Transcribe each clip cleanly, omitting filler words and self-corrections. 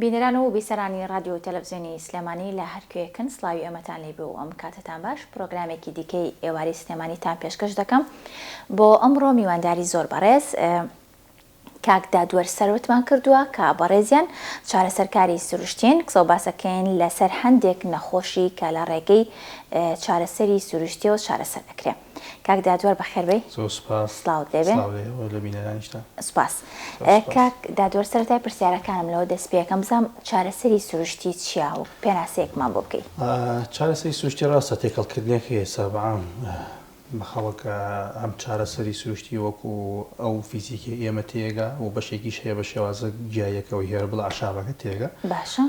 بینەران و بیسەرانی رادیۆ و تەلەڤیزیۆنی سلێمانی لە هەرکوێکن سڵاوی ئەمەتان لێبێ و ئەم کاتتان باش پرۆگرامێکی دیکەی ئێواری سلێمانیتان پێشکەش دەکەم بۆ ئەمڕۆ میوانداری زۆر بەڕێز کاک دادوەر سەروتمان کردووە کە بەڕێزیان چارەسەرکاری سروشتین قسە و باسەکەین لەسەر هەندێک نەخۆشی کە لە ڕێگەی چارەسەری سروشتی و چارەسەر دەکرێت. کاک دادوەر بەخێربەی. سڵاوت لێبێ. سوپاس. کاک دادوەر سەرەتای پرسیارەکانم لەوە دەست پێ یەکەم بزانم چارەسەری سروشتی چییە و پێناسەیەکمان بۆ بکەیت. چارەسەری سروشتی ڕاستە تێکەڵکردنێکی ئێستا بەعام بەخەڵکە ئەم چارەسەری سروشتی وەکو ئەو فیزیکی ئێمە تێگە و بەشێکیش هەیە بە شێوازە گیایەکەوەی هێر بڵ عشابەکە تێگە.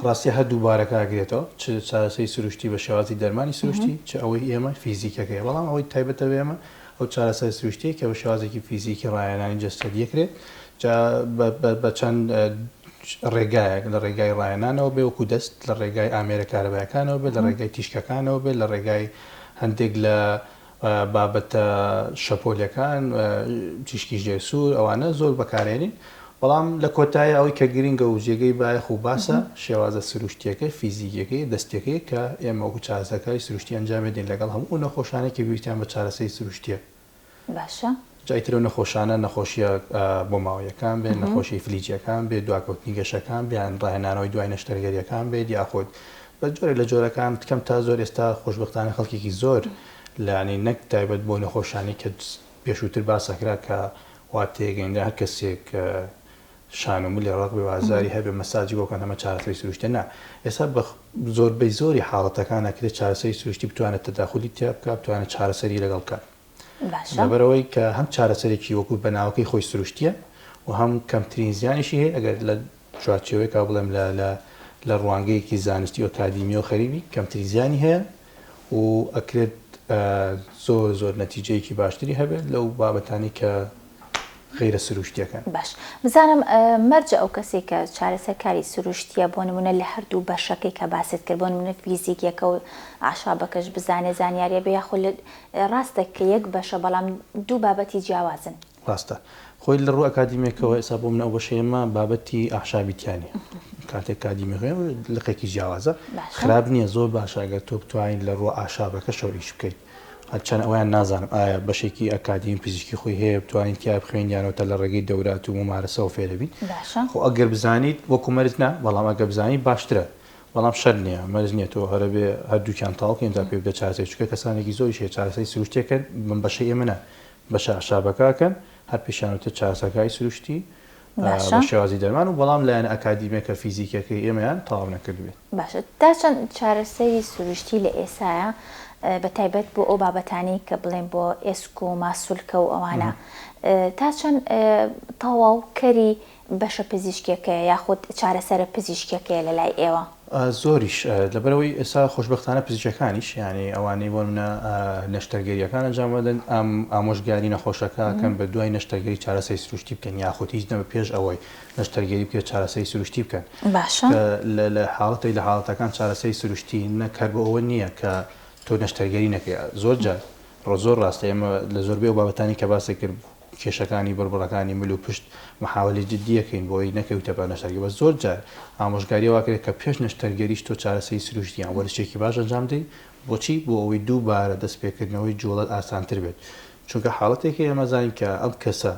ڕاستی هەردوو بارەکە ئاگرێتەوە چ چارەسەری سروشتی بە شێوازی دەرمانی سروشتی چ ئەوەی ئێمە فیزیکەکەی بەڵام ئەوەی تایبەتە ئێمە ئەو چارەسەری سروشتی کە بە شێوازێکی فیزیکی ڕایەنانی جەستەدی دەکرێت بە چەند ڕێگایەک لە ڕێگای ڕایەنانەوە بێ وەکو دەست لە ڕێگای ئامێرە کارەبایەکانەوە بێت لە ڕێگای تیشکەکانەوە بێت لە ڕێگای هەندێک لە بابەتە شەپۆلیەکان تیشکی ژێرسوور ئەوانە زۆر بەکارێنین بەڵام لە کۆتایی ئەوەی کە گرنگە و جێگەی بایەخ و باسە شێوازە سروشتیەکەی فیزیکەکەی دەستەکەی کە ئێمە وەکو چارەسەرکاری سروشتی ئەنجامێدین لەگەڵ هەموو نەخۆشانێکی ویستیان بە چارەسەری سروشتیە. باشە. جایترە نەخۆشانە نەخۆشیە بۆ ماوەیەکان بێن نەخۆشی فلیجیەکان بێ دواکەوتنی گەشەکان بیان ڕاهێنانەوەی دوای نەشتەرگەریەکان بێت یاخۆت بە جۆرێک لە جۆرەکان کەم تا زۆر ئێستا خۆشبەختانە خەڵکێکی زۆر لانی نەک تایبەت بۆ نەخۆشانی کە پێشووتر باسەکرا کە وا تێگەیندا هەر کەسێک شان و ملی ڕق بێ وازاری هەبێ مەساجی بۆکەن هەمە چارەسەری سروشتە نا ئێستا بە زۆربەی زۆری حاڵەتەکان ئەکرێت چارەسەری سروشتی بتوانێت تەداخلی تیا بکە بتوانێت چارەسەری لەگەڵ بکات. لەبەرەوەی کە هەم چارەسەرێکی وەکو بەناوەکەی خۆی سروشتیە و هەم کەمترین زیانیشی هەیە ئەگەر لە چوارچێوەیە کا بڵێم لە ڕوانگەیەکی زانستی و ئەکادیمی و خەریبی کەمتری زیانی هەیە و ئەکرێت زۆر نەتیجەیەکی باشتری هەبێت لەو بابەتانی کە غیرە سروشتیەکان. باش بزانم مەرجە ئەو کەسێک کە چارەسەرکاری سروشتیە بۆ نمونە لە هەردوو بەشەکەی کە باست کرد بۆ نمونە فیزیکیەکە و عاشابەکەش بزانێ زانیاریە بێ یاخۆ ڕاستە کە یەک بەشە بەڵام دوو بابەتی جیاوازن. ڕاستە خۆی لە ڕوو ئەکادیمیەکەەوە ئێستا بۆ منە ئەو بەشەیەمە بابەتی ئاشابیتیانی کاتێک کادیمی لقێکی جیاوازە خراپ نییە زۆر باشە ئەگەر تۆ بتوانین لە ڕوو ئاشابەکە شەوریش بکەیت چەند ئەویان نازانم ئایا بەشێکی ئەکادیم فیزیکی خۆی هەیە بتوانین تیا بخوێن یانەوە لە ڕێگەی دەورات و ممارەسەوە فێرەبین خۆ ئەگەر بزانیت وەکو مەرج نا بەڵام ئەگەر بزانیت باشترە بەڵام شەر نییە مەرج نییە تۆ هەرە بێ هەردووکیان تاڵکەین تا پێ بدە چارەسەری چکە کەسانێکی زۆریش هەیە چارەسەری سروشتیەکەن من بەشەی ئێمە نا بەشە عاشابەکەکەن هەر پێشانوتە چارەسەرکاری سروشتی بە شێوازی دەرمان و بەڵام لایەن ئەکادیمیەکە فیزیکەکەی ئێمەیان تەواو نەکردوێت. باشە تا چەند چارەسەری سروشتی لە ئێسایە بە تایبەت بۆ ئەو بابەتانی کە بڵێن بۆ ئێسک و ماسوولکە و ئەوانە تا چەند تەواوکەری بەشە پزیشکیەکەیە یاخود چارەسەرە پزیشکیەکەیە لە لای ئێوە؟ زۆریش لەبەرەوەی ئێستا خۆشبەختانە پزیشکەکانیش یعنی ئەوانەی بۆ منە نەشتەرگەریەکان ئەنجام بدەن ئەم ئامۆژگاری نەخۆشەکەکەن بە دوای نەشتەرگەری چارەسەری سروشتی بکەن یاخود هیچ نەبە پێش ئەوەی نەشتەرگەری بکرێت چارەسەری سروشتی بکەن. باشە لە حاڵەتەکان چارەسەری سروشتی نەکار بۆ ئەوە نییە کە تۆ نەشتەرگەری نەکەی زۆر جار زۆر ڕاستە ئێمە لە زۆربەی و بابەتانی کە باسی کرد کێشەکانی بڕبڕەکانی مل و پشت محاولی جدیەکەین بۆی نەکەوتە بە نەشتەرگەری بە زۆر جار ئامۆژگاری واکرێت کە پێش نەشتەرگەریش تۆ چارەسەری سروشتیان وەرزشێکی باش ئەنجام دەی بۆچی بۆ ئەوەی دووبارە دەستپێکردنەوەی جوڵەت ئاسانتر بێت چونکە حاڵەتێکی ئێمە زانین کە ئەم کەسە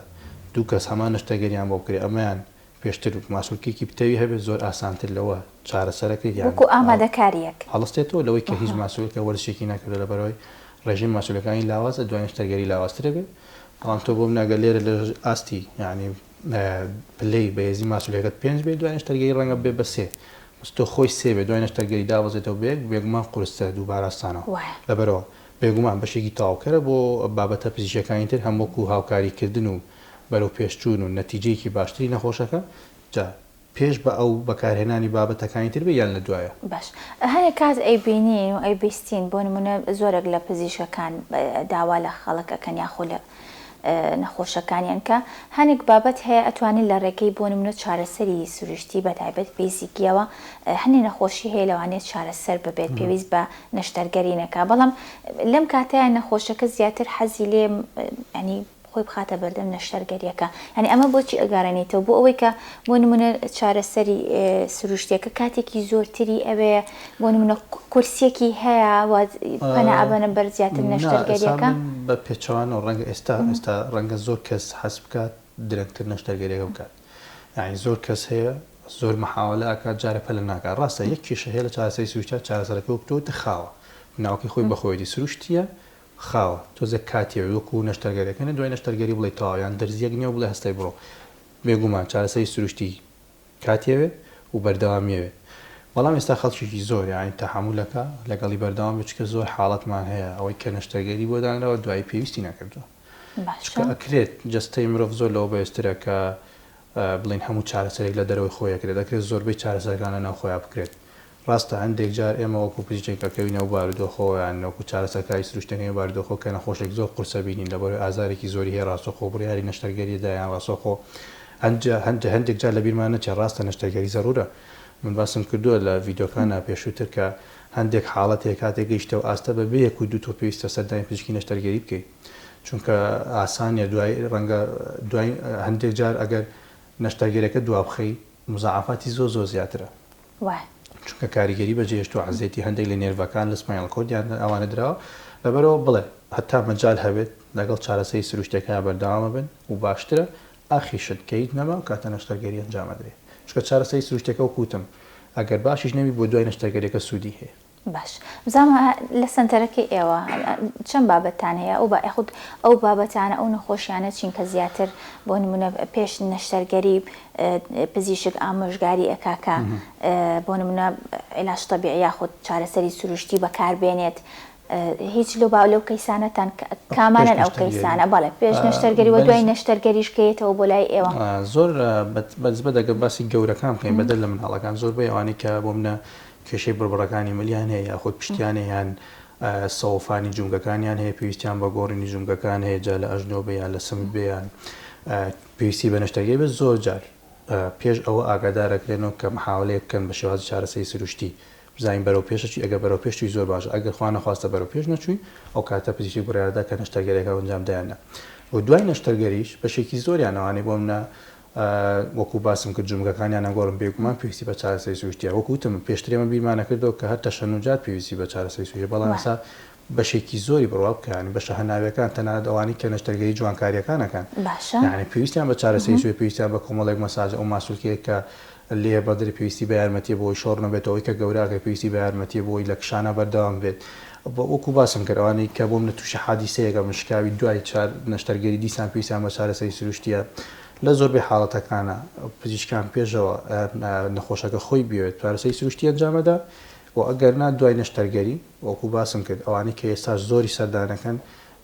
دوو کەس هەمان نەشتەرگەریان بۆ بکرێت ئەمەیان پێشتر ماسوولکێکی پتەوی هەبێت زۆر ئاسانتر لەوە چارەسەرەکەی وەکو ئامادەکاریەک هەڵستێتەوە لەوەی کە هیچ ماسوولکە وەرزشێکی نەکردە لەبەرەوەی ڕێژیم ماسوولەکانی لاوازە دوای نەشتەرگەری لاوازترە بێت بەڵام تۆ بۆ مناگە لێرە لە ئاستی یعنی پلەی بەهێزی ماسوولەکەت 5 بێت دوای نەشتەرگەری ڕەنگە بێ بە 3 تۆ خۆی 3 بێت دوای نەشتەرگەری داوەزێتەوە بێگومان قورستە دووبارە ئاسانەوە لەبەرەوە بێگومان بەشێکی تاواوکەرە بۆ بابەتە پزیشکەکانی تر هەم وەکو هاوکاریکردن و بەرەو پێشچوون و نەتیجەیەکی باشتری نەخۆشەکە جا پێش بە ئەو بەکارهێنانی بابەتەکانی تر بێ یان لە دوایە. باش هەیە کات ئەیبینین و ئەیبیستین بۆ نمونە زۆرێک لە پزیشکەکان داوا لە خەڵکەکەن یاخۆ لە نەخۆشەکانیان کە هەنێک بابەت هەیە ئەتوانین لە ڕێگەی بۆ نمونە چارەسەری سروشتی بە تایبەت بیزیکیەوە هەنێ نەخۆشی هەیە لەوانێت چارەسەر ببێت پێویست بە نەشتەرگەری نەکا بەڵام لەم کاتەیە نەخۆشەکە زیاتر حەزی لێ ینی خۆی بخاتە بەردەم نەشتەرگەریەکە. ینی ئەمە بۆچی ئەگەڕێنیتەوە بۆ ئەوەی کە بۆ نمونە چارەسەری سروشتیەکە کاتێکی زۆرتری ئەوێ بۆ نمونە کورسێکی هەیە پەنا ئەبەنە بەر زیاتر نەشتەرگەریەکە بە پێچوان و ڕەنگە ئێستا ڕەنگە زۆر کەس حەز بکات درەنگتر نەشتەرگەریەکە بکات. یعنی زۆر کەس هەیە زۆر محاولە ئاکات جارە پەلە ناکات. ڕاستە یەک کێشە هەیە لە چارەسەری سروشتیا چارەسەرەکە بکەوتە خاوە. ناوکی خۆی بەخۆیەتی سروشتیە خاوە تۆزە کاتێ وەکو نەشتەرگەریەکەنە دوای نەشتەرگەری بڵێ تاوە یان دەرزیەک نییە بڵێ هەستای بڕۆ بێگومان چارەسەری سروشتی کاتێوێ و بەردەوامیەوێ. بەڵام ئێستا خەڵکیێکی زۆر یانی تەحمولەکە لەگەڵی بەردەوام بچکە زۆر حاڵەتمان هەیە ئەوەی کە نەشتەرگەری بۆ دانراوە دوای پێویستی نەکردووە. ئەکرێت جستەی مرۆڤ زۆر لەوە بەێسترە کە بڵین هەموو چارەسەرێک لە دەرەوەی خۆیەکرێت دەکرێت زۆربەی چارەسەرەکانە ناو خۆیان بکرێت. ڕاستە هەندێک جار ئێمە وەکو پزیشکەکەوینە و بارودۆخۆیان وەکو چارەسەرکاری سروشتەکەی بارودۆخۆ کە نەخۆشێک زۆر قورسە بینین لەبەرەوەی ئازارێکی زۆری هەیە ڕاستەوخۆ بڕیاری نەشتەرگەریدا یان ڕاستەوخۆ هەندێک جار لە بیرمانە چێ ڕاستە نەشتەرگەری زەرورە. من باسم کردووە لە ڤیدۆکانە پێشووتر کە هەندێک حاڵەتێک کاتێک گەیشتەوە ئاستە بە بەیەک و دوو تۆ پێویستە سەردانی پزیشکی نەشتەرگەری بکەیت چونکە ئاسانیە دوای هەندێک جار ئەگەر نەشتەرگەریەکە دوابخەی مزاعافاتی زۆر زیاترە چونکە کاریگەری بەجێهێشتووە عەزێتی هەندێک لە نێروەکان لە سپاینال کۆردیان ئەوانە درراوە لەبەرەوە بڵێ هەتا مەجال هەبێت لەگەڵ چارەسەری سروشتەکە بەردەوامە بن و باشترە ئاخیشت کەیت نەما و کاتە نەشتەرگەری ئەنجامەدرێت چونکە چارەسەری سروشتەکە و کوتم ئەگەر باشیش نەبی بۆ دوای نەشتەرگەریەکە سوودی هەیە. باش بزانمە لە سنتەرەکەی ئێوە چەند بابەتان هەیە ئەو یاخود ئەو بابەتانە ئەو نەخۆشیانە چینکە زیاتر بۆ نمونە پێش نەشتەرگەری پزیشک ئامۆژگاری ئەکاکە بۆ نمونە عیلاج طەبیعی یاخود چارەسەری سروشتی بەکاربێنێت هیچ لەو کەیسانەتان کامانن ئەو کەیسانە بەڵێ پێش نەشتەرگەری و دوای نەشتەرگەریش کەیتەوە بۆ لای ئێوە زۆر بەزبە دەگە باسی گەورەکان بکەین بەدەر لە مناڵەکان زۆر بە ئەوانەی کە بۆ منە کێشەی بڕبڕەکانی ملیان هەیە یاخود پشتیان یان سەوفانی جومگەکانیان هەیە پێویستیان بە گۆڕینی جومگەکان هەیە جا لە ئەژنۆ بەیان لە سمت بێیان پێویستی بە نەشتەرگەری بێت زۆر جار پێش ئەوە ئاگادارەکرێنەوە کە محاولەیە بکەن بە شێوازی چارەسەری سروشتی بزانین بەرەو پێشەچی ئەگە بەرەو پێشی زۆر باشە ئەگەر خوا نەخواستە بەرەو پێش نەچووی ئەو کاتە پزیشکی بڕیاردا کە نەشتەرگەریەکە ئەنجام دایانە و دوای نەشتەرگەریش بەشێکی زۆریانەوانەی بۆ منە وەکو باسم کرد جومگەکانیان نەگۆڕم بێگومان پێویستی بە چارەسەری سروشتیە وەکوتم پێشترێمە بیرمانە کردەوە کە هەر تەشەنجات پێویستی بە چارەسەری سروشتی بەڵام ئێستا بەشێکی زۆری بڕوا بکەن بەشە هەناویەکان تەنانەت ئەوانەی کە نەشتەرگەری جوانکاریەکانەکەن یعنی پێویستیان بە چارەسەری سروشتی پێویستیان بە کۆمەڵێک مەساج ئەو ماسوولکەیە کە لێ بەدر پێویستی بە یارمەتی بۆی شۆڕ نەبێتەوەی کە گەوراکە پێویستی بە یارمەتی بۆی لە کشانە بەردەوام بێت وەکو باسم کرد ئەوانەی کە بۆم لە تووشە حادیسەیەکە مشکاوی دوای نەشتەرگەری دیسان پێویستیان بە چارەسەری سروشتیە لە زۆربەی حاڵەتەکانە پزیشکان پێشەوە نەخۆشەکە خۆی بێت چارەسەری سروشتی ئەنجامەدا و ئەگەر نا دوای نەشتەرگەری وەکو باسم کرد ئەوانەی کە ئێستاش زۆری سەردانەکەن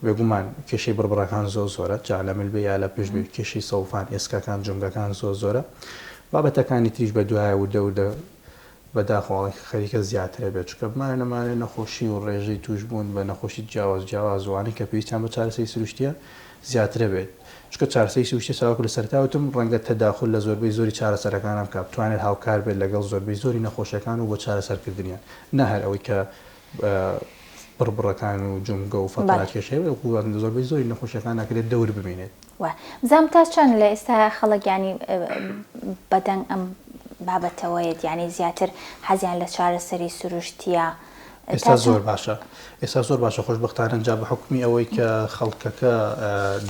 بێگومان کێشەی بڕبڕەکان زۆرە جا لە ملبێ یا لە پێش بێ کێشەی سەوفان ئێسکەکان جومگەکان زۆرە بابەتەکانی تریش بە دوایە وردە بەداخۆڵی خەریکە زیاترە بێت چکە بمانەمانێت نەخۆشی و ڕێژەی توش بوون بە نەخۆشی جیاوازوانی کە پێویستیان بە چارەسەری سروشتیە زیاترە بێت چکە چارەسەری سروشتی ساواکو لە سەرتاوتم ڕەنگە تەداخل لە زۆربەی زۆری چارەسەرەکانم کە بتوانێت هاوکار بێت لەگەڵ زۆربەی زۆری نەخۆشیەکان و بۆ چارەسەرکردنیان نە هەر ئەوەی کە بڕبڕەکان و جومگە و فەقات کێشەیە زۆربەی زۆری نەخۆشیەکان ناکرێت دەور ببینێت بزانم تا چەند لە ئێستا خەڵک ینی بەدەنگ ئەم بابەتەوەیەت یعنی زیاتر حەزیان لە چارەسەری سروشتیە ئێستا زۆر باشە خۆشبەختانە جا بە حکمی ئەوەی کە خەڵکەکە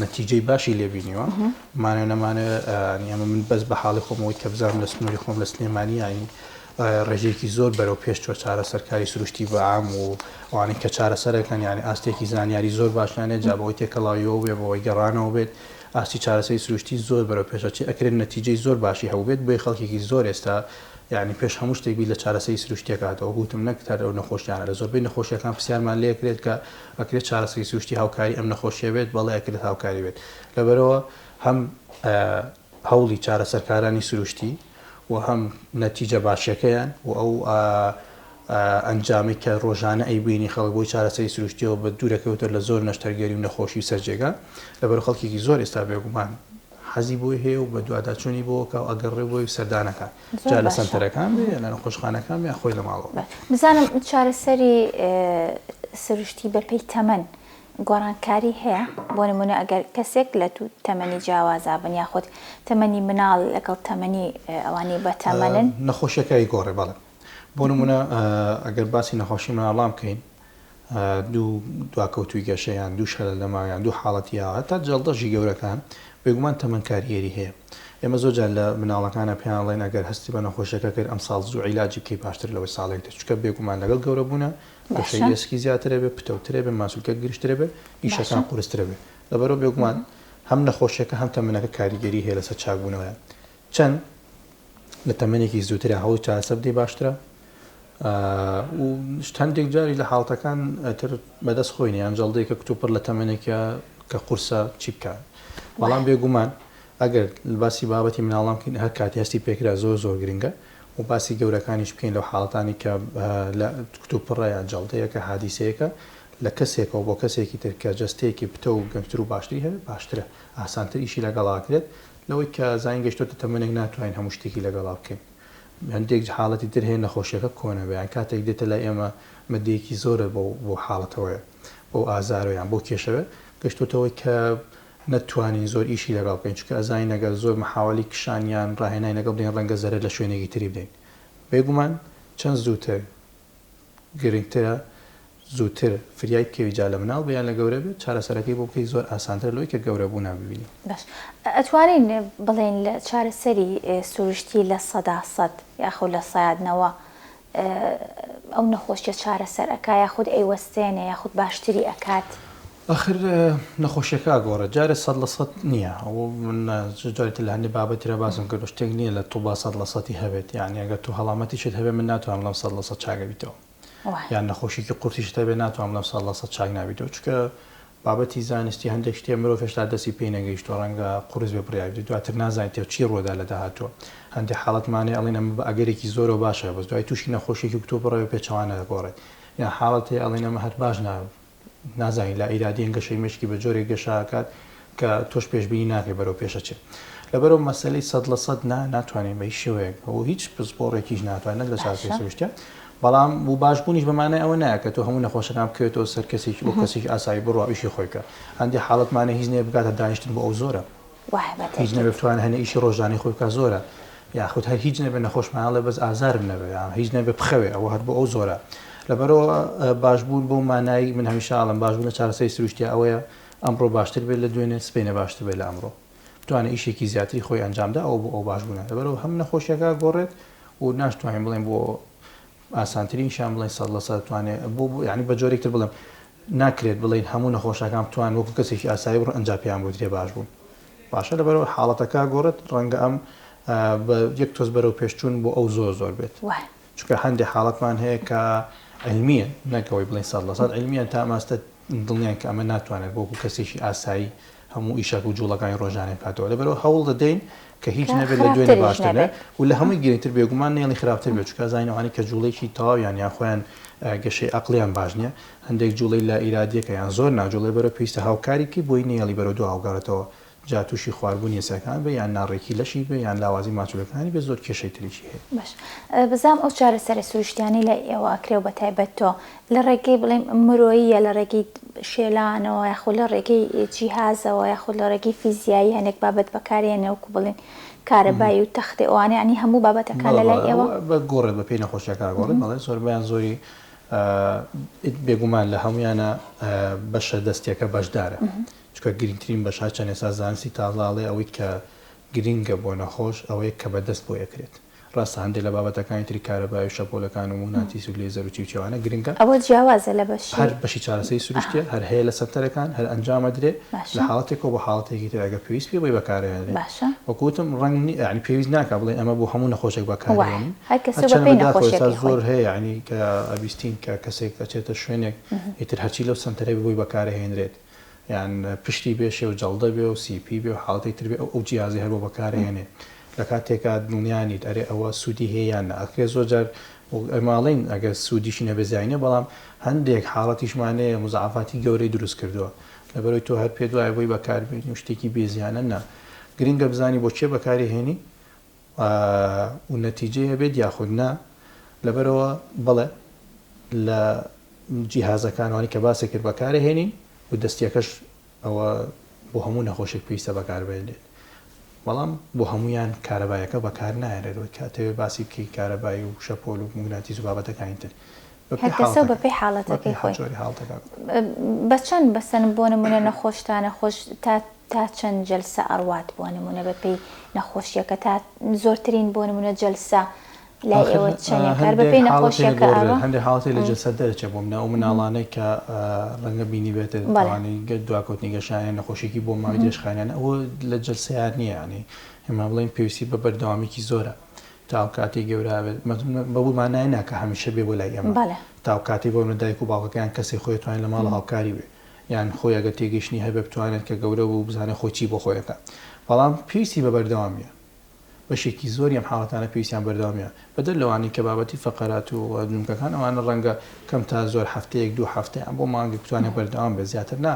نەتیجەی باشی لێبینیوە مانێ نەمانێ ئەمە من بەس بە حاڵی خۆمەوەی کە بزانم لە سنووری خۆم لە سلێمانی ینی ڕێژەیەکی زۆر بەرەو پێشتوە چارەسەرکاری سروشتی بە عام و ئەوانەی کە چارەسەرەکەن ینی ئاستێکی زانیاری زۆر باشیانێت جا بەوەی تێکەڵاویەوە بێ بەوەی گەڕانەوە بێت ئاستی چارەسەری سروشتی زۆر بەرەو پێشەچی ئەکرێت نەتیجەی زۆر باشی هەوبێت بۆی خەڵکێکی زۆر ئێستا یعنی پێش هەموو شتێکی لە چارەسەری سروشتیەکاتەوە گوتم نەکتەر ئەو نەخۆشیانە لە زۆربەی نەخۆشیەکان پرسیارمان لێکرێت کە ئەکرێت چارەسەری سروشتی هاوکاری ئەم نەخۆشیە بێت بەڵێ ئەکرێت هاوکاری بێت لەبەرەوە هەم هەوڵی چارەسەرکارانی سروشتی و هەم نەتیجە باشیەکەیان و ئەو ئەنجامی کە ڕۆژانە ئەیبینی خەڵک بۆی چارەسەری سروشتیەوە بە دوورەکەوتر لە زۆر نەشتەرگەری و نەخۆشی سەرجێگا لەبەر خەڵکێکی زۆر ئێستا بێگومان حەزی بۆی هەیە و بە دوواداچوونی بۆکە و ئەگەڕێ بۆی سەردانەکان جا لە سەنتەرەکان بێ لە نەخۆشخانەکان یان خۆی لە ماڵەوە بزانم چارەسەری سروشتی بەپێی تەمەن گۆڕانکاری هەیە بۆ نمونە ئەگەر کەسێک لە تو تەمەنی جیاوازابن یاخود تەمەنی مناڵ لەگەڵ تەمەنی ئەوانەی بە تەمەنن نەخۆشیەکەی گۆڕێ بەڵێ بۆ نمونە ئەگەر باسی نەخۆشی مناڵام بکەین دوو دواکەوتوی گەشەیان دوو شەلە لەمایان دوو حاڵەتیەوە تا جەڵدەژی گەورەکان بێگومان تەمەنکاریێری هەیە ئێمە زۆرجار لە مناڵەکانە پێیانڵێن ئەگەر هەستی بە نەخۆشیەکە کرد ئەم ساڵ زوو عیلاجی بکەی باشتر لەوەی ساڵێکتە چکە بێگومان لەگەڵ گەورە بوونە گەشەی ئێسکی زیاترە بێ پتەوترێ بێ ماسوولکە گرشترە بێ ئیشەکان قورسترە بێ لەبەرەوە بێگومان هەم نەخۆشیەکە هەم تەمەنەکە کاریگەری هەیە لەسەر چاکبوونەوەیە چەند لە تەمەنێکی زووترە هەوڵی چارەسەر بدەی باشترە و هەندێک جاری لە حاڵەتەکان تر بەدەست خۆینی یان جەڵدەیەکە کتوپڕ لە تەمەنێکە کە قورسە چی بکات بەڵام بێگومان ئەگەر باسی بابەتی مناڵام بکەین هەر کاتی هەستی پێکرا زۆر گرنگە و باسی گەورەکانیش بکەین لەو حاڵەتانی کە لە کتوپڕە یان جەڵدەیەکە حادیسەیەکە لە کەسێکەوە بۆ کەسێکی تر کە جەستەیەکی پتە و گەنگتر و باشتری هەیە باشترە ئاسانتر ئیشی لەگەڵاکرێت لەوەی کە زین گەشتۆتە تەمەنێک ناتوانین هەموو شتێکی لەگەڵا بکەین هەندێک حاڵەتی تر هەیە نەخۆشیەکە کۆنە بەیان کاتێک دێتە لە ئێمە مەدەیەکی زۆرە بۆ حاڵەتەوەیە بۆ ئازارۆیان بۆ کێشەوە گەشتۆتەوەی کە نەتوانین زۆر ئیشی لەگەڵ بکەین چکە ئەزانین ئەگەر زۆر محاوەلی کشانیان ڕاهێنای لەگەڵ بدەین ڕەنگە زەرەر لە شوێنێکی تری بدەین بێگومان چەند زووتر گرنگترە زووتر فریای بکەوی جا لە مناڵ بەیان لە گەورە بێت چارەسەرەکەی بۆ بکەی زۆر ئاسانتر لەوەی کە گەورە بوو ناببینی باش ئەتوانین بڵێن لە چارەسەری سروشتی لە 100% یاخود لە سایادنەوە ئەو نەخۆشیە چارەسەر ئەکا یاخود ئەیوەستێنێ یاخود باشتری ئەکات آخر نەخۆشیەکە گۆڕە جارێ 100% نییە ئەو من جارێت لە هەندێک بابەتیرە باسم کرد شتێک نییە لە تو با 100% هەبێت یعنی ئەگەر تو هەڵامەتیشت هەبێت من ناتوانم لەم 100% چاگە بیتەوە یان نەخۆشیکی قورتیشت هەبێت ناتوانم لەم 100% چاک نابیتەوە چکە بابەتی زانستی هەندێک شتێ مرۆڤ هێشتا دەستی پێی نەگەیشتوە ڕەنگە قورس بێ بڕیاوی دواتر نازانیت چی ڕۆدا لە داهاتوە هەندێک حاڵەتمانێ ئەڵێن ئەمە بە ئەگەرێکی زۆرەوە باشە بەس دوای تووشی نەخۆشیێکی کتۆبڕەوە پێچەوانە دەگۆڕێت یان حاڵەتی ئەڵێن ئەمە هەر باش نازانین لە ئیرادی گەشەی مشکی بە جۆرێک گەشاکات کە تۆش پێشبینی ناکەی بەرەو پێشەچێت لەبەرەوە مەسەلەی 100% ناتوانین بە شێوەیەک ئەو هیچ پسپۆڕێکیش ناتوانێت لە چاپێ سروشتە بەڵام بوو باشبوونیش بەمانای ئەوە نایە کە تۆ هەموو نەخۆشەکان بکەوێتەوە سەر کەسێکی بۆ کەسێکی ئاسایی بڕوا ئیشی خۆیکە هەندێک حاڵەتمانە هیچ نێ بگاتە دانیشتن بۆ ئەو زۆرە هیچ نەبێتوانە هەنێ ئیشی ڕۆژانەی خۆی بکە زۆرە یاخود هەر هیچ نەبێ نەخۆشمانڵێ بەس ئازار نەبێ هیچ نەبێ بخەوێ ئەوە هەر بۆ ئەو زۆرە لەبەرەوە باشبوون بۆ مانایی من هەمیشە ئاڵم باشبوون لە چارەسەری سروشتی ئەوەیە ئەمڕۆ باشتر بێت لە دوێنێ سبەینە باشتر بێت لە ئەمڕۆ بتوانێت ئیشێکی زیاتری خۆی ئەنجامدا ئەو بۆ ئەو باشبوونە لەبەرەوە هەم نەخۆشیەکە گۆڕێت و ناشتوانین بڵێن بۆ ئاسانترین شان بڵێن 100% توانێت بۆ یعنی بە جۆرێکتر بڵێم ناکرێت بڵێن هەموو نەخۆشەکان بتوان وەکو کەسێکی ئاسایی بڕ ئەنجا پێیان بۆ درێ باشبوون باشە لەبەرەوە حاڵەتەکە گۆڕێت ڕەنگە ئەم بە یەک تۆز بەرەو پێشچوون بۆ ئەو زۆر بێت چونکە هەندێک حاڵەتمان هەیە کە علمیە نەکەوەی بڵێن 100% علمیان تا ئاماستە دڵنیان کە ئەمە ناتوانێت بۆکو کەسێکی ئاسایی هەموو ئیشک و جوڵەکانی ڕۆژانەی کاتەوە لەبەرەوە هەوڵ دەدەین کە هیچ نەبێت لە دوێنێ باشترە و لە هەمووی گرنگتر بێگومان نێڵی خراپتر بێت چکە زانینەوەی کە جوڵێکی تەواویان یان خۆیان گەشەی عەقلیان باش نییە هەندێک جوڵەی لە ئیرادیەکە یان زۆر ناجوڵێ بەرە پێویستە هاوکاریکی بۆی نێڵی بەرە دو هاوگارەتەوە جا تووشی خواردبوونی سەکان بە یان ناڕێکی لەشی بێ یان لاوازی ماچولەکانی بێ زۆر کێشەی تریشی هەیە باش بزام ئەو چارەسەرە سروشتیانی لە ئێوە ئەکرێ بە تایبەت تۆ لە ڕێگەی بڵێم مرۆییە لە ڕێگەی شێلانەوە یاخود لە ڕێگەی جیهازەوە یاخود لە ڕێگەی فیزیایی هەندێک بابەت بەکارێنەوەکو بڵێن کارەبایی و تەختی ئەوانە ینی هەموو بابەتەکان لە لای ئێوە بە گۆڕێت بە پێی نەخۆشیەکان گۆڕێت بەڵێ زۆر بەیان زۆری بێگومان لە هەمویانە بەشە دەستیەکە بەشدارە چکە گرنگترین بەشا چەند ئێستا زانستی تاڵاڵێ ئەوەی کە گرنگە بۆ نەخۆش ئەوەیە کە بەدەست بۆ یەکرێت ڕاستە هەندێک لە بابەتەکانی تری کارەبای و شەپۆلەکان و موناتیس و لێزەر و چیوچێوانە گرنگە ئەوە جیاوازە لە بەشی هەر بەشی چارەسەری سروشتیە هەر هەیە لە سەرەکان هەر ئەنجامە درێ لە حاڵەتێکەوە بە حاڵەتێکی تر ئەگە پێویست پێ بۆی بەکارهێنێت وەکوتم ڕەنگ ینی پێویست ناکە بڵێ ئەمە بۆ هەموو نەخۆشێک بەکارهێنین زۆر هەیە ینی کە ئەبیستین کە کەسێک ئەچێتە شوێنێک ئیتر هەرچی لەو سنتەرەی بۆی بەکارهێنرێت یان پشتی بێشێ و جەڵدە بێ و سیپی بێ و حاڵەتێک تر بێ ئەو جیازی هەر بۆ بەکارهێنێت لە کاتێکا دڵنیانیت ئەرێ ئەوە سوودی هەیەیان ئەکرێ زۆر جار ئەماڵین ئەگەر سوودیشی نەبێزانینە بەڵام هەندێک حاڵەتیشمانەیە مزعافاتی گەورەی دروست کردووە لەبەرەوەی تۆ هەر پێ دوایە بۆی بەکاربێنی و شتێکی بێزیانە نا گرنگە بزانی بۆ چێ بەکاری هێنی و نەتیجەیە بێت یاخود نا لەبەرەوە بڵێ لە جیهازەکانوانی کە باسی کرد بەکارهێنین و دەستیەکەش ئەوە بۆ هەموو نەخۆشێک پێویستە بەکاربێنێت بەڵام بۆ هەمویان کارەبایەکە بەکار نایێنێت کاتەوێ باسی بکەی کارەبایی و شەپۆل و موگناتیز و بابەتەکانتر هەرکەسە بەپێی حاڵەتەکەی خۆی بە چەند بەسەن بۆ نمونە نەخۆشتانە خۆش تا چەند جەلسە ئەڕوات بۆ نمونە بەپێی نەخۆشیەکە تا زۆرترین بۆ نمونە جەلسە لای ئێوە چەندێکار بەپێی نەخۆشیەکە هەندێک حاڵەتی لە جەلسە دەرەچێت بۆ منە ئەو مناڵانەی کە ڕەنگە بینی بێتە توانی دواکەوتنی گەشانیان نەخۆشیێکی بۆ ماوەی درێژخانیان ئەوە لە جەلسەیان نییە ینی ئێمە بڵێن پێویستی بە بەردەوامیکی زۆرە تاو کاتی گەورابێت بەبوومان ناکە هەمیشە بێ بۆ لای ئێمە تاو کاتی بۆ منە دایک و باوکەکەیان کەسی خۆی توانین لە ماڵ هاوکاری بێ یان خۆی ئەگە تێگەشتنی هەبێ بتوانێت کە گەورە بوو بزانێت خۆچی بۆ خۆیەکە بەڵام پێویستی بە بەردەوامیە بەشێکی زۆری ئەم حاڵەتانە پێویستیان بەردەوامیە بەدەر لەوانی کە بابەتی فەقەرات و درومکەکان ئەوانە ڕەنگە کەم تا زۆر هەفتەیەک دوو هەفتەیان بۆ مانگی بتوانێت بەردەوام بێ زیاتر نا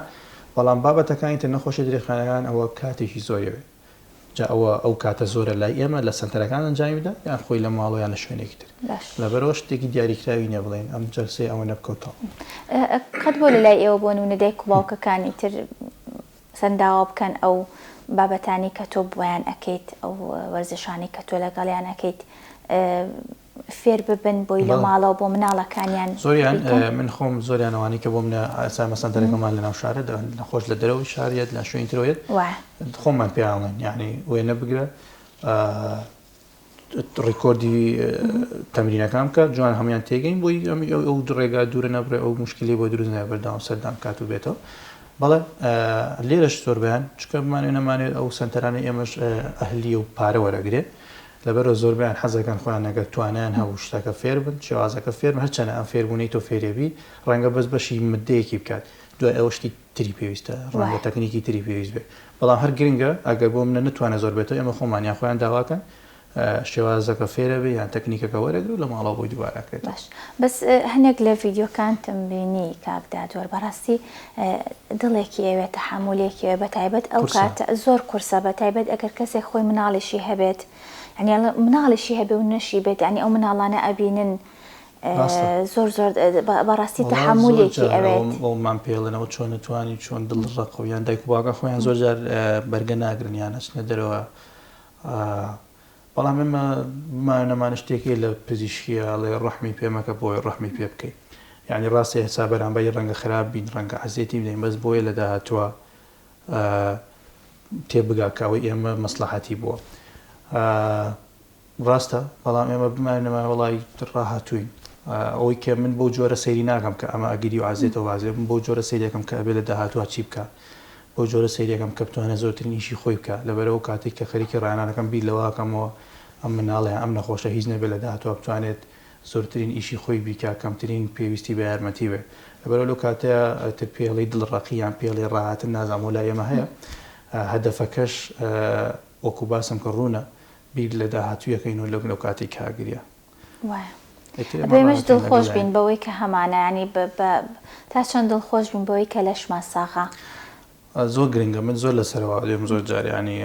بەڵام بابەتەکانی تر نەخۆشی درێژخانەکان ئەوە کاتێکی زۆریەوێ جا ئەو کاتە زۆرە لای ئێمە لە سنتەرەکان ئەنجامی بدە یان خۆی لە ماڵۆیان لە شوێنێکی تر لەبەرەوە شتێکی دیاریکراوی نیە بڵێن ئەم جەلسەی ئەوە نەبکەوتەوە قەت بۆ لە لای ئێوە بۆ نمونە دایک و باوکەکانی تر سەرداوا بکەن ئەو بابەتانی کە تۆ بۆیان ئەەکەیت ئەو وەرزشانی کە تۆ لەگەڵیان ئەەکەیت فێر ببن بۆی لە ماڵەوە بۆ مناڵەکانیان زۆریان من خۆم زۆریانەوانی کە بۆ منە ئاسا مەسەندەرەکەمان لە ناو شارە نەخۆش لە دەرەوەی شاریت لە شوێنی ترۆیت خۆمان پێیاڵێن یعنی وێنە بگرە ڕیکۆردی تەمرینەکان بکە جوان هەمویان تێگەین بۆی ئەو ڕێگا دوورە نەبرێ ئەو مشکلی بۆ دروست نایە بەردەوام سەردان کات و بێتەوە بەڵێ لێرەش زۆر بەیان چکە بمانێ نەمانێت ئەو سنتەرانی ئێمەش ئەهلی و پارە وەرەگرێت لەبەرەوە زۆربیان حەزەکان خۆیان نەگە توانیان هەوو شتەکە فێر بن شێوازەکە فێرم هەرچەنە ئەم فێربوونی تۆ فێرێبی ڕەنگە بەس بەشی مدەیەکی بکات دوای ئەوە شتی تری پێویستە ڕەنگە تەکنیکی تری پێویست بێت بەڵام هەر گرنگە ئەگەر بۆ منە نتوانێت زۆر بێتەوە ئێمە خۆمانیان خۆیان داواکەن شێوازەکە فێرە بێ یان تەکنیکەکە وەرەگرێت و لە ماڵەوە بۆی دووبارەکرێت بەس هەنێک لە ڤیدیۆکانتم بینی کاکدا جۆر بەڕاستی دڵێکی ئەوێت تەحمولێکی ئەوێ بەتایبەت ئەو کاتە زۆر قورسە بەتایبەت ئەگەر کەسێک خۆی مناڵیشی هەبێت ینی مناڵیشی هەبێ و نەشی بێت ینی ئەو مناڵانە ئەبینن زۆر زۆر بەڕاستی تەحمولێکی ئەوێت ئەومان پێڵێنەوە چۆن نتوانی چۆن دڵڕەقەویان دایک و باوکە خۆیان زۆر جار بەرگە ناگرن یان ئەچنە دەرەوە بەڵام ئێمە نەمانە شتێکی لە پزیشکیە ئەڵێ ڕەحمی پێمەکە بۆی ڕەحمی پێ بکەیت یعنی ڕاستی هێسا بەرامبەری ڕەنگە خراپ بین ڕەنگە عەزیەتی بدەین بەس بۆیە لە داهاتووە تێبگاکەوەی ئێمە مەسلەحەتی بووە ڕاستە بەڵام ئێمە بمانەوە وڵی ڕاهاتووین ئەوەی کە من بۆ جۆرە سەیری ناکەم کە ئەمە ئەگیری و عازێتەوە وازێ بۆ جۆرە سەیرێکم کە ئەبێ لە داهاتووە چی بکە بۆ جۆرە سەیرێکم کە بتوانێت زۆرترین ئیشی خۆی بکە لەبەرەوە کاتێک کە خەریکی ڕایانەکەم بیر لەواکەمەوە ئەم مناڵێ ئەم نەخۆشە هیچ نەبێت لە داهاتوە بتوانێت زۆرترین ئیشی خۆی بیکە کەمترین پێویستی بە یارمەتی بێ لەبەرەوە لەو کاتەیە تر پێڵی دڵڕەقییان پێڵی ڕاهاتن نازانام وە لای ئێمە هەیە هەدەفەکەش وەکو باسم کە ڕوونە بیر لە داهاتوویەکەین لەو کاتی کاگریە بێمەش دڵخۆش بین بەوەی کە هەمانە ینی تا چەند دڵخۆش بین بەوەی کە لەشمان ساغا زۆر گرنگە من زۆر لەسەرەوە لێم زۆر جاریانی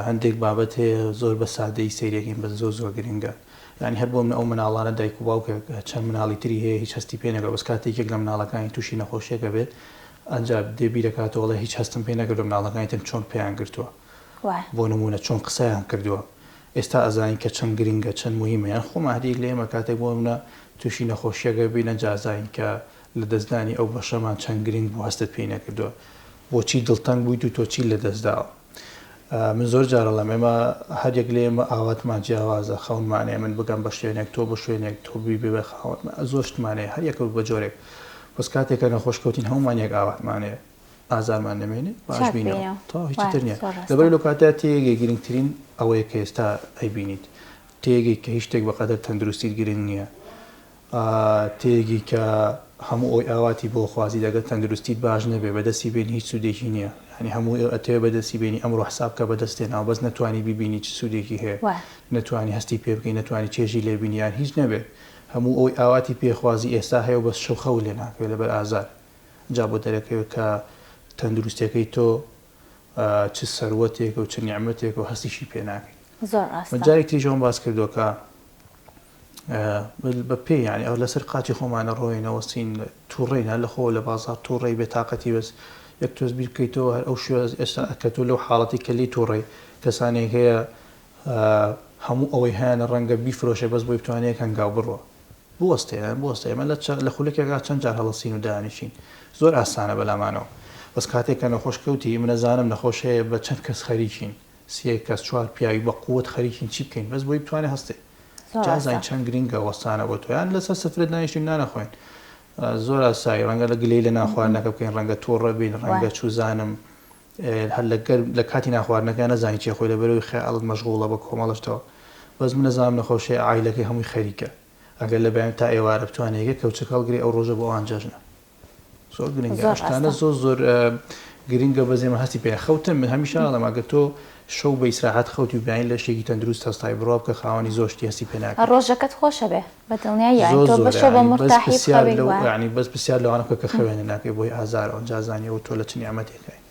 هەندێک بابەت هەیە زۆر بە سادەی سەیرێکین بە زۆر گرنگە ینی هەر بۆ من ئەو مناڵانە دایک و باوکە چەند مناڵی تری هەیە هیچ هەستی پێ نەگە بەس کاتێکێک لە مناڵەکانی تووشی نەخۆشیەکە بێت ئەنجا دێبیرەکاتەوەڵە هیچ هەستم پێ نەکرد لە مناڵەکانی تر چۆن پێیان گرتووە بۆ نمونە چۆن قسەیان کردووە ئێستا ئەزانین کە چەند گرنگە چەند مهمە یان خۆمان هەریەک لە ئێمە کاتێک بۆ منە تووشی نەخۆشیەکە بینە جازاین کە لە دەستدانی ئەو بەشەمان چەند گرنگ بوو هەستت پێی نەکردووە بۆچی دڵتەنگ بوویت و تۆچی لە دەستداوە من زۆر جارەڵام ئێمە هەرێک لێ ئێمە ئاواتمان جیاوازە خەونمانەیە من بگەم بە شوێنێک تۆ بە شوێنێک تۆ بی بێ خاوەن زۆر شتمانەیە هەریەکە بە جۆرێک بەس کاتێکە نەخۆشکەوتین هەمومانێک ئاواتمانەیە ئازارمان نەمێنێت باش بینەوە تا هیچتر نییە لەبەر لەو کاتە تێگەی گرنگترین ئەوەیە کە ئێستا ئەیبینیت تێگەی کە هیچ شتێک بەقەدەر تەندروستیت گرنگ نییە تێگی کە هەموو ئەوی ئاواتی بۆ خوازی دەگەت تەندروستیت باش نەبێ بەدەستی بێن هیچ سوودێکی نییە ینی هەموو ئەتەوێ بەدەستی بینی ئەمڕۆ حساب کە بەدەستێنەوە بەس نەتوانی بیبینی چ سوودێکی هەیە نەتوانی هەستی پێ بکەی نەتوانی چێژی لێبینیان هیچ نەبێت هەموو ئەوی ئاواتی پێخوازی ئێستا هەیە و بەس شەوخەو لێ ناکەوێت لەبەر ئازار جا بۆ دەرەکەوێت کە تەندروستەکەی تۆ چ سەروەتێک و چ نیعمەتێک و هەستیشی پێ ناکەیت زۆر ڕاستە جارێک تریژەوەم باس کردووە کە بە پێی ینی ئەو لەسەر قاچی خۆمانە ڕۆینەوە سین تووڕێنە لە خۆ لە بازار تووڕێی بێتاقەتی بەس یەک تۆز بیر بکەیتەوە ئەو شوێ ئێستا کە تۆ لەو حاڵەتی کە لی تووڕێ کەسانێک هەیە هەموو ئەوەی هیانە ڕەنگە بیفرۆشێ بەس بۆی بتوانێت هەنگاو بڕوە بوەستەیە ئێمە لە خولەکێکا چەند جار هەڵەسین و دانیشین زۆر ئاسانە بەلامانەوە بەس کاتێک کە نەخۆشکەوتی منەزانم نەخۆش هەیە بە چەند کەس خەریکین سێ کەس چوار پیاوی بە قووت خەریکین چی بکەین بەس بۆی بتوانێت هەستێ جازان چەند گرنگە وەستانە بۆ تۆیان لەسەر سفرت نانیشتین نانەخۆین زۆر ئاسایی ڕەنگە لە گلەی لە ناخواردنەکە بکەین ڕەنگە تۆڕە بین ڕەنگە چوزانم هەر لە کاتی ناخواردنەکە نەزانی چێ خۆی لەبەرەوەی خەیاڵت مەشغوڵە بە کۆمەڵشتەوە بەس منەزانم نەخۆشەیە عایلەکەی هەمووی خەریکە ئەگەر لە بەیان تا ئێوارە بتوانێت کەوچەکە هەڵگری ئەو ڕۆژە بۆ ئەوان جەژنە زۆر گرنگە شتانە زۆر گرنگە بەزێمە هەستی پێ خەوتن من هەمیشە ئەڵێم ئەگەر تۆ شەو بە ئیسراحەت خەوتی و بیان لە شتێکی تەندروست هەستای بڕوا بکە خاوەنی زۆر شتی هەستی پێ ناکەی ڕۆژەکەت خۆشە بێ بەدڵنیایی تۆ بەشە بە مرتاحی ینی بەس پرسیار لەوانە بکە کە خەوێنە ناکەی بۆی ئازار ئەو جازانی و تۆ لە چ نیعمەتێکەکەی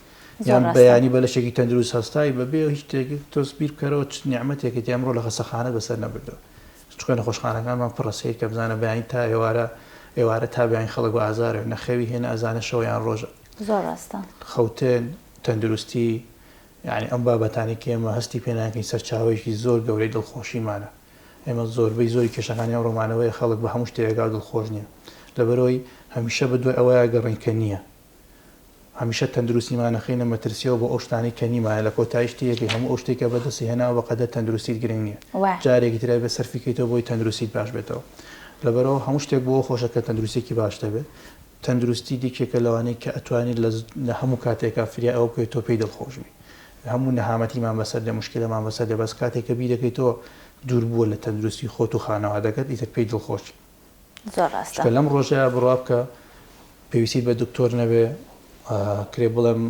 یان بەیانی بە لە شتێکی تەندروست هەستای بەبێ هیچ شتێکی تۆ سبیر بکەرەوە چ نیعمەتێکی ئەمڕۆ لە خەسەخانە بەسەر نەبردەوە چکە نەخۆشخانەکانمان پڕە سیر کە بزانە بەیانی تا ئێوارە تا بیان خەڵک بە ئازارێ نەخەوی هێنە ئەزانە شەوەیان ڕۆژە زۆر ڕاستە خەوتن تەندروستی یعنی ئەم بابەتانی کە ئێمە هەستی پێناکەین سەرچاوەیەکی زۆر گەورەی دڵخۆشیمانە ئێمە زۆربەی زۆری کێشەکانی ڕۆمانەوەی خەڵک بە هەموو شتێکا دڵخۆش نییە لەبەرەوەی هەمیشە بە دوای ئەوەیە گەڕینکە نییە هەمیشە تەندروستیمانە خینە مەترسیەوە بۆ ئەو شتانی کە نیمانە لە کۆتایی شتێکی هەموو ئەو شتێکە بەدەستی هێنا بەقەدە تەندروستیت گرنگ نییە جارێکی ترای بە سەرفیکەیتەوە بۆی تەندروستیت باش بێتەوە لەبەرەوە هەموو شتێک بۆ خۆشەکە تەندروستێکی باش دەبێت تەندروستی دیکێکە لەوانەیە کە ئەتوانیت لە هەموو کاتێکا فریا ئەوە بکەیت تۆ پێی دڵخۆشبی هەموو نەهامەتیمان بەسەر لە مشکلەمان بەسەر لێ بەس کاتێککە بیر دەکەیتەوە دوور بووە لە تەندروستی خۆت و خانەوادەکەت ئیتر پێی دڵخۆش زۆر ڕاستە لەم ڕۆژەیە بڕوا بکە پێویستی بە دکتۆر نەبێ کرێ بڵێم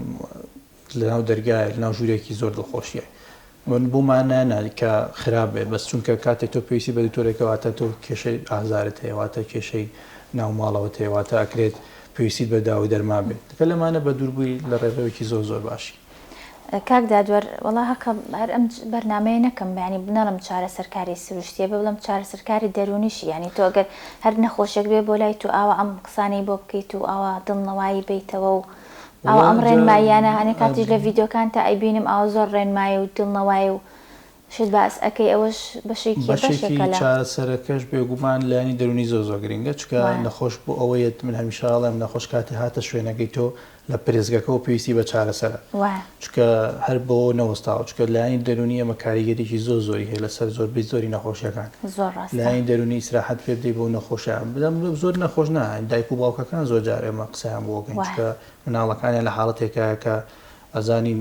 لەناو دەرگایە لەناو ژوورێکی زۆر دڵخۆشیە من بۆمانە کە خراپ بێت بەس چونکە کاتێک تۆ پێویستی بە دکتۆرێکەواتە تۆ کێشەی ئازارت هەیەواتە کێشەی ناو ماڵەوەت هەیەواتە ئەکرێت پێویستیت بە داوای دەرمان بێت کە لەمانە بە دووربووی لە ڕێڕەوێکی زۆر باشی کاک دادوەر وڵا هەکە هەر ئەم بەرنمەیە نەکەم ینی بنەڵم چارە سەرکاری سروشتیە بە بڵم چارە سەرکاری دەرونیشی ینی تۆ ئەگەر هەر نەخۆشێک بێ بۆ لای تو ئاوا ئەم قسانەی بۆ بکەیت و ئاوا دڵنەوایی بیتەوە و ئەوە ئەم ڕێنماییانە هەنێ کاتیش لە ڤیددیۆکان تا ئەیبینم ئاوا زۆر ڕێنمایی و دڵنەوای و شت باس ئەەکەی ئەوەش بەشێکی چارەسەرەکەش بێگومان لایانی دەرونی زۆر گرنگە چکە نەخۆش بۆ ئەوەیەت من هەمیشاڵم نەخۆش کاتی هاتە شوێنەکەی تۆ لە پرێزگەکەەوە پێویستی بە چارەسەرە چکە هەر بۆ نەوەستاوە چکە لایانی دەرونی ئەمە کاریگەریی زۆری هەیە لەسەر زۆربەی زۆری نەخۆشیەکان لایانی دەرونی ئیسراحەت پێ بدەی بۆ نەخۆشیان بدەم زۆر نەخۆش ناین دایک و باوکەکان زۆر جار ئێمە قسەیان بۆکەین چکە مناڵەکانیان لە حاڵەتێکە کە ئەزانین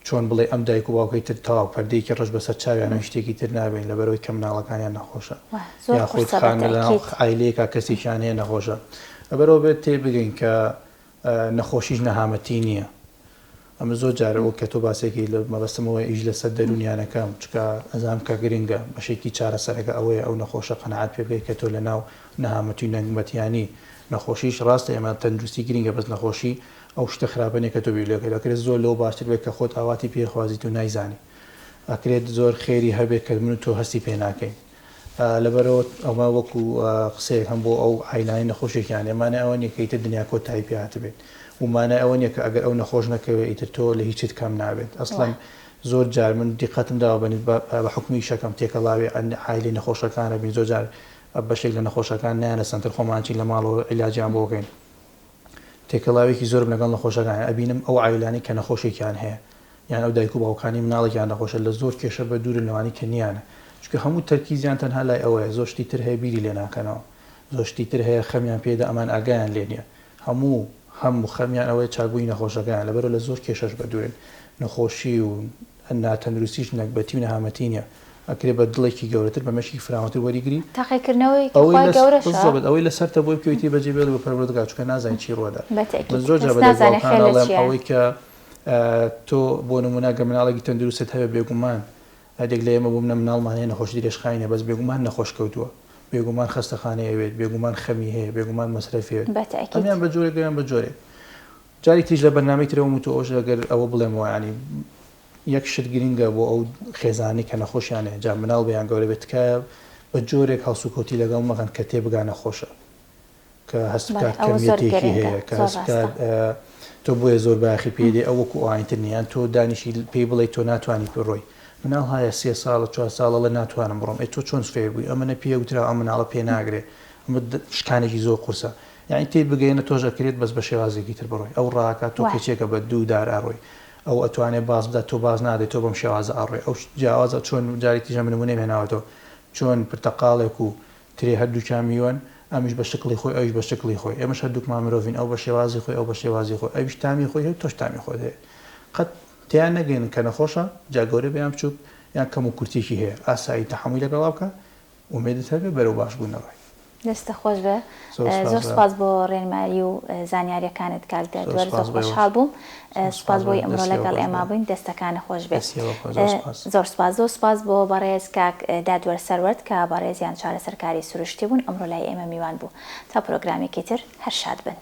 چۆن بڵێ ئەم دایک و باوکەی تر تاوا پەردەیەکی ڕژ بەسەر چاویانە شتێکی تر نابێن لەبەرەوەی کە مناڵەکانیان نەخۆشە یا خۆیت خانە لە عیلەیەکا کەسێکیان هەیە نەخۆشە لەبەرەوە بێت تێ بگەین کە نەخۆشیش نەهامەتی نییە ئەمە زۆر جارەوە کە تۆ باسێکی لە مەبەستمەوە ئیش لەسەر دەرونیانەکەم چکە ئەزانم کە گرنگە بەشێکی چارەسەرەکە ئەوەیە ئەو نەخۆشە قەنەعات پێ بکەیت کە تۆ لە ناو نەهامەتی و نەنگمەتیانی نەخۆشیش ڕاستە ئێمە تەندروستی گرنگە بەس نەخۆشی ئەو شتە خراپەنێک کە تۆ بیرەکەی دەکرێت زۆر لەو باشتر بێت کە خۆت ئاواتی پێخوازیت و نایزانی ئەکرێت زۆر خێری هەبێت کە من تۆ هەستی پێ ناکەین لەبەرەوە ئەمە وەکو قسەیەک هەم بۆ ئەو عیلانی نەخۆشیێکیان ئێمانە ئەوە نیە کە ئیتر دنیا کۆتایی پێ هاتبێت ومانە ئەوە نیە کە ئەگەر ئەو نەخۆش نەکەوێت ئیتر تۆ لە هیچیت کەم نابێت ئەسڵەن زۆر جار من دیقەتم داوە بنیت بە حکمی شەکەم تێکەڵاوی عیلی نەخۆشەکانە بین زۆر جار بەشێک لە نەخۆشەکان نیانە سنتر خۆمانچی لە ماڵەوە عیلاجیان بۆکەین تێکەڵاوێکی زۆر لەگەڵ نەخۆشەکان ئەبینم ئەو عیلانی کە نەخۆشێکیان هەیە یان ئەو دایک و باوکانی مناڵێکیان نەخۆشە لە زۆر کێشە بە دوور لەوانی کە نیانە چکە هەموو تەرکیزیان تەنها لای ئەوەیە زۆر شتی تر هەیە بیری لێ ناکەنەوە زۆر شتی تر هەیە خەمیان پێدا ئەمان ئاگایان لێ نییە هەموو خەمیان ئەوەیە چاگووی نەخۆشەکان لەبەرەوە لە زۆر کێشەش بە دوورن نەخۆشی و ناتەندروستیش نەکبەتی و نەهامەتی نییە ئەکرێ بە دڵێکی گەورەتر بە مەشی فراوانتر وەریگری تاقیکردنەوەی ئەوەی لەسەر بۆی بکەیتی بەجێ بێت بە پەروەردگار چکە نازانین چی ڕۆدا زۆر جار بەدەڵێم ئەوەی کە تۆ بۆ نمونە گە مناڵێکی تەندروست هەبێ بێگومان هەدێک لە ئێمە بووم نە مناڵمانەیە نەخۆشی درێژخایینە بەس بێگومان نەخۆش کەوتووە بێگومان خەستەخانەیەوێت بێگومان خەمی هەیە بێگومان مەسرەفێت ئەمیان بە جۆرێکیان بە جۆرێک جاری تیژ لە بەرنامەی ترەوە تو ئەوش لەگەر ئەوە بڵێمەوە ینی یەک شت گرنگە بۆ ئەو خێزانی کە نەخۆشیان هەیە جا مناڵ بەیان گەورە بێت کە بە جۆرێک هەڵسوکۆتی لەگەڵ مەکەن کە تێبگانە خۆشە کە هەستکات کەمیەتێکی هەیە کە هەستکات تۆ بۆیە زۆر باخی پێدێ ئەو وەکو ئاینتر نیان تۆ دانیشی پێی بڵێ تۆ ناتوانانی بڕۆی مناڵ هەیە 3 ساڵە 4 ساڵە لە ناتوانم بڕۆم تۆ چۆن فێر بووی ئەمەە پێوترا ئەم مناڵە پێ ناگرێ شکانێکی زۆر قورسە یعنی تێ بگەینە تۆژەکرێت بەس بە شێوازێکی تر بڕۆی ئەو ڕاکات تۆ کەچێکە بە دوو دار ئاڕۆی ئەو ئەتوانێت باز بدات تۆ باز نادێت تۆ بەم شێوازە ئاڕۆی ئەو جیاوازە چۆن جارێکیژە منمونێ هێناوەتەوە چۆن پرتەقاڵێک و ترێ هەردووچان میوەن ئەمیش بە شکلی خۆی ئەوش بە شکلی خۆی ئێمەش هەردووکمان مرۆڤین ئەو بە شێوازی خۆی ئەو بە شێوازی خۆی ئەویش تامی خۆی هەیە تۆش تامی خۆت هەیە قەت تیان نەگەین کە نەخۆشە جاگەورە بەیان بچووک یان کەم و کورتێکی هەیە ئاسایی تەحمولی لەگەڵا بکە ومێدت هەبێ بەرەو باشبوون نەڕۆی دەستە خۆش بێ زۆر سپاس بۆ ڕێنمایی و زانیاریەکانت کاکدە دووەر زۆر خۆشحاڵ بووم سپاس بۆی ئەمڕۆ لەگەڵ ئێمە بووین دەستەکانە خۆش بێت زۆر سپاس بۆ بەڕێز کاک دادوەر سەروەرد کە بەڕێزیان چارەسەرکاری سروشتی بوون ئەمڕۆ لای ئێمە میوان بوو تا پرۆگرامێکی تر هەر شاد بن.